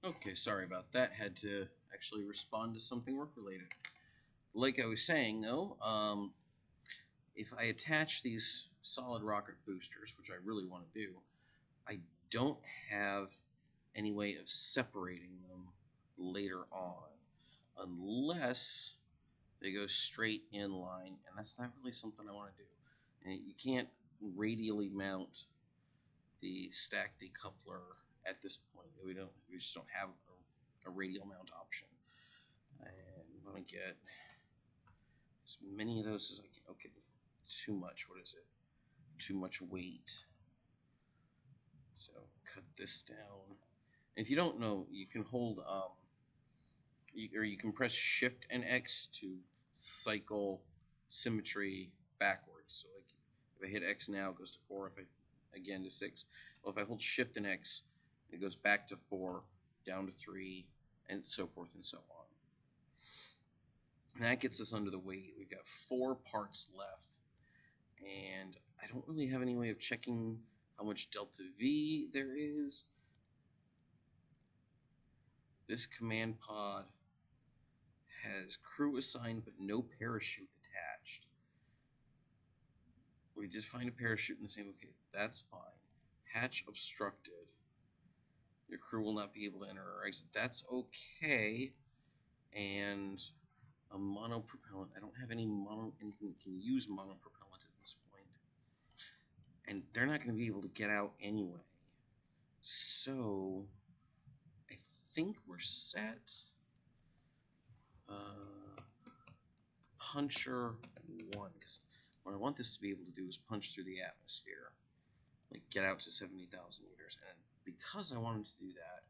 Okay, sorry about that. Had to actually respond to something work-related. Like I was saying, though, if I attach these solid rocket boosters, which I really want to do, I don't have any way of separating them later on, unless they go straight in line, and that's not really something I want to do. And you can't radially mount the stack decoupler at this point. We just don't have a radial mount option. And I'm gonna get as many of those as I can. Okay, too much. What is it? Too much weight. So cut this down. And if you don't know, you can hold you can press Shift and X to cycle symmetry backwards. So like if I hit X now, it goes to 4. If I again to 6. Well, if I hold Shift and X, it goes back to 4, down to 3, and so forth and so on. And that gets us under the weight. We've got 4 parts left, and I don't really have any way of checking how much delta V there is. This command pod has crew assigned but no parachute attached. We just find a parachute in the same. Okay, that's fine. Hatch obstructed. Your crew will not be able to enter or exit. That's okay. And a monopropellant. I don't have anything that can use monopropellant at this point. And they're not going to be able to get out anyway. So I think we're set. Puncher 1, because what I want this to be able to do is punch through the atmosphere, like get out to 70,000 meters. And because I wanted to do that,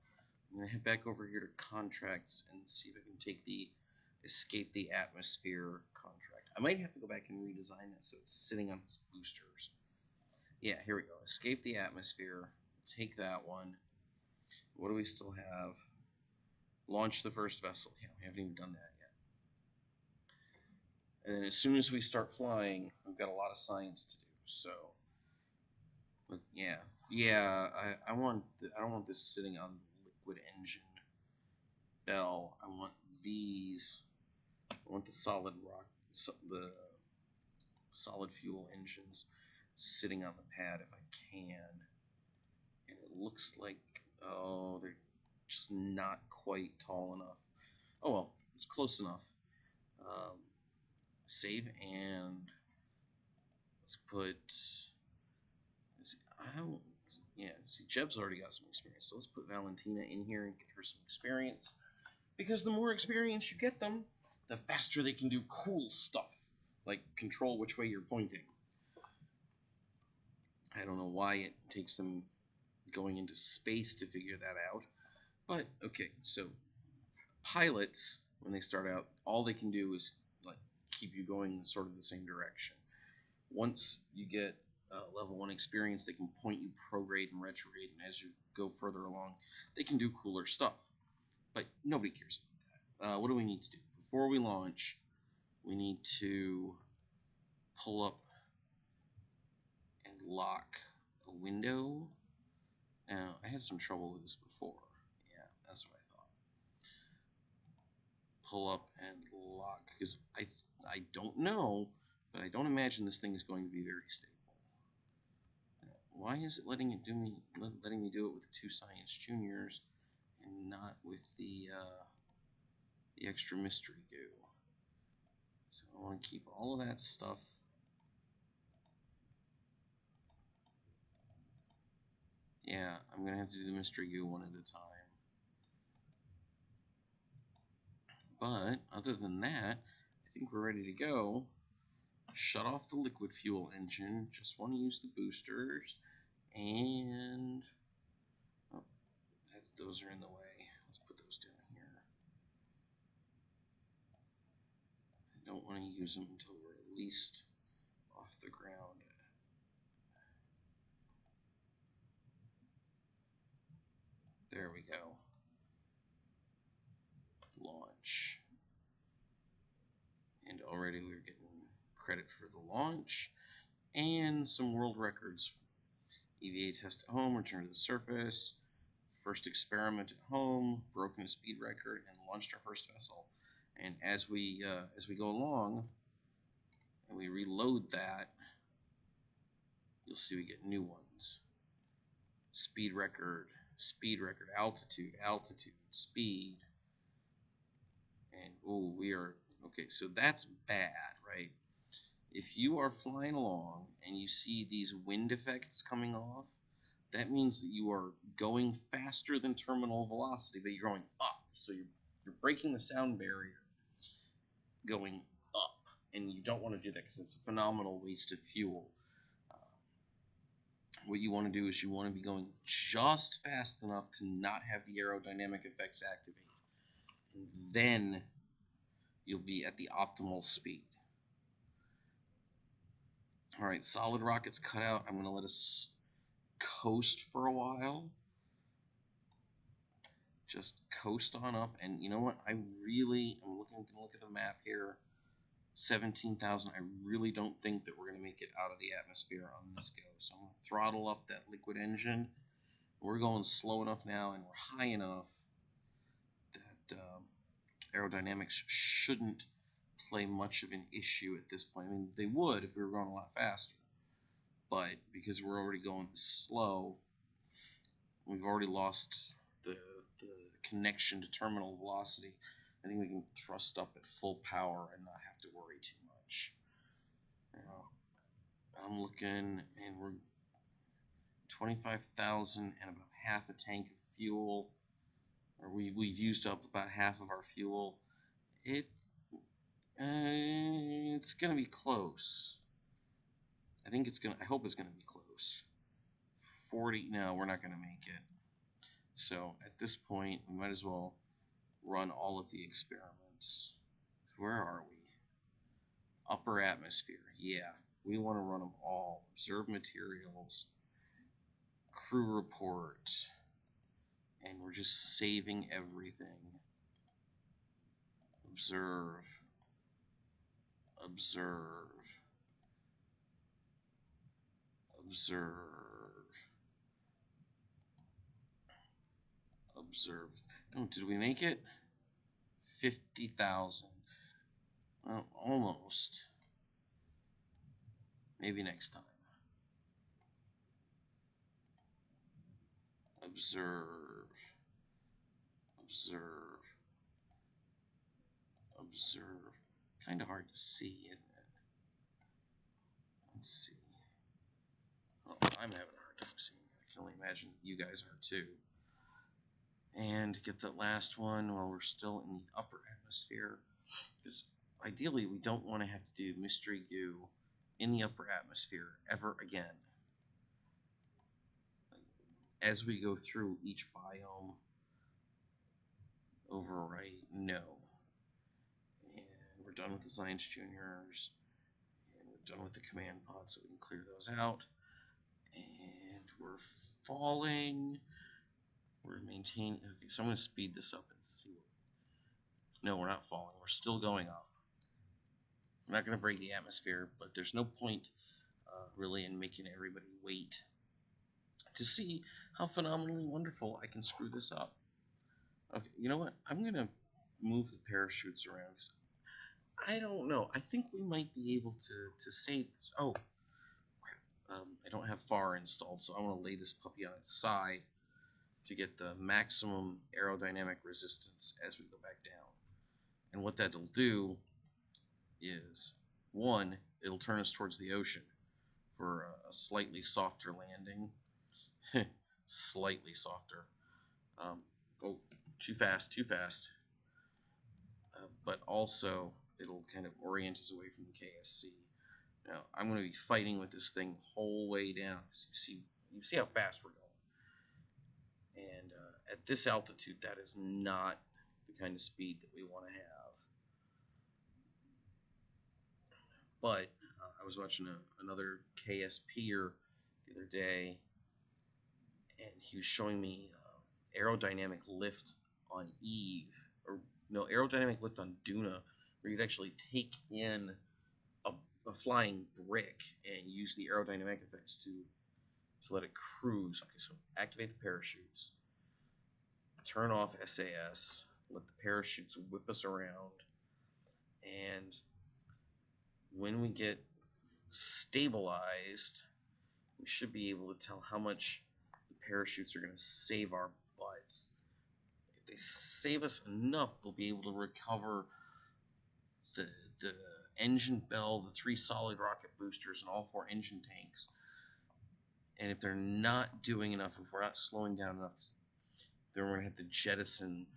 I'm going to head back over here to contracts and see if I can take the escape the atmosphere contract. I might have to go back and redesign it so it's sitting on its boosters. Yeah, here we go. Escape the atmosphere. Take that one. What do we still have? Launch the first vessel. Yeah, we haven't even done that yet. And then as soon as we start flying, we've got a lot of science to do. So, but yeah, I don't want this sitting on the liquid engine bell. I want these. I want the solid fuel engines sitting on the pad if I can. And it looks like, oh, they're just not quite tall enough. Oh well, it's close enough. Save, and let's put. See, Jeb's already got some experience, so let's put Valentina in here and get her some experience. Because the more experience you get them, the faster they can do cool stuff, like control which way you're pointing. I don't know why it takes them going into space to figure that out, but okay. So pilots, when they start out, all they can do is like keep you going in sort of the same direction. Once you get level 1 experience, they can point you prograde and retrograde, and as you go further along, they can do cooler stuff. But nobody cares about that. What do we need to do? Before we launch, we need to pull up and lock a window. Now, I had some trouble with this before. Yeah, that's what I thought. Pull up and lock, because I don't know, but I don't imagine this thing is going to be very stable. Why is it letting me do it with the 2 science juniors and not with the extra mystery goo? So I want to keep all of that stuff. Yeah, I'm gonna have to do the mystery goo one at a time. But other than that, I think we're ready to go. Shut off the liquid fuel engine. Just want to use the boosters. And oh, those are in the way. Let's put those down here. I don't want to use them until we're at least off the ground. There we go. Launch. And already we're getting credit for the launch. And some world records. EVA test at home, return to the surface. first experiment at home, broken a speed record, and launched our first vessel. And as we go along and we reload that, you'll see we get new ones. Speed record, altitude, speed. And oh, we are okay, so that's bad, right? If you are flying along and you see these wind effects coming off, that means that you are going faster than terminal velocity, but you're going up. So you're breaking the sound barrier going up, and you don't want to do that because it's a phenomenal waste of fuel. What you want to do is you want to be going just fast enough to not have the aerodynamic effects activate, and then you'll be at the optimal speed. All right, solid rockets cut out. I'm going to let us coast for a while. Just coast on up, and you know what? I'm looking at the map here. 17,000. I really don't think that we're going to make it out of the atmosphere on this go. So I'm going to throttle up that liquid engine. We're going slow enough now, and we're high enough that aerodynamics shouldn't play much of an issue at this point. I mean, they would if we were going a lot faster. But because we're already going slow, we've already lost the connection to terminal velocity. I think we can thrust up at full power and not have to worry too much. I'm looking, and we're 25,000 and about half a tank of fuel, or we've used up about half of our fuel. It's gonna be close. I hope it's gonna be close. 40. No, we're not gonna make it. So at this point, we might as well run all of the experiments. Where are we? Upper atmosphere. Yeah, we want to run them all. Observe materials, crew report, and we're just saving everything. Observe. Oh, did we make it? 50,000. Well, almost. Maybe next time. Observe. Kind of hard to see, isn't it? Let's see. Oh, I'm having a hard time seeing. I can only imagine you guys are too. And get the last one while we're still in the upper atmosphere, because ideally we don't want to have to do mystery goo in the upper atmosphere ever again. As we go through each biome, overwrite no. And we're done with the science juniors, and we're done with the command pod, so we can clear those out. And we're falling. We're maintaining. Okay, so I'm going to speed this up and see. No, we're not falling. We're still going up. I'm not going to break the atmosphere, but there's no point really in making everybody wait to see how phenomenally wonderful I can screw this up. Okay, you know what? I'm going to move the parachutes around, because I don't know. I think we might be able to save this. Oh, crap. I don't have FAR installed, so I want to lay this puppy on its side to get the maximum aerodynamic resistance as we go back down. And what that'll do is, one, it'll turn us towards the ocean for a slightly softer landing. Slightly softer. Oh, too fast. But also, it'll kind of orient us away from the KSC. Now, I'm going to be fighting with this thing the whole way down. You see how fast we're going. And at this altitude, that is not the kind of speed that we want to have. But I was watching another KSPer the other day, and he was showing me aerodynamic lift on Eve, or no, aerodynamic lift on Duna, where you'd actually take in a flying brick and use the aerodynamic effects to let it cruise. Okay, so activate the parachutes. turn off SAS, let the parachutes whip us around, and when we get stabilized, we should be able to tell how much the parachutes are going to save our butts. If they save us enough, we'll be able to recover the engine bell, the 3 solid rocket boosters, and all 4 engine tanks. And if they're not doing enough, if we're not slowing down enough, then we're going to have to jettison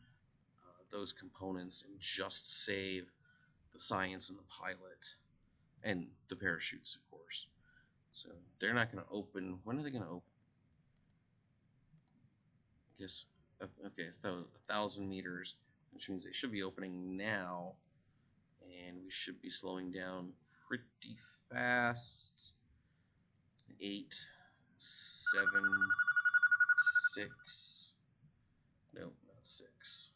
those components and just save the science and the pilot and the parachutes, of course. So they're not going to open. When are they going to open? I guess, okay, 1,000 meters, which means they should be opening now, and we should be slowing down pretty fast. 8, 7, 6. Nope, not 6.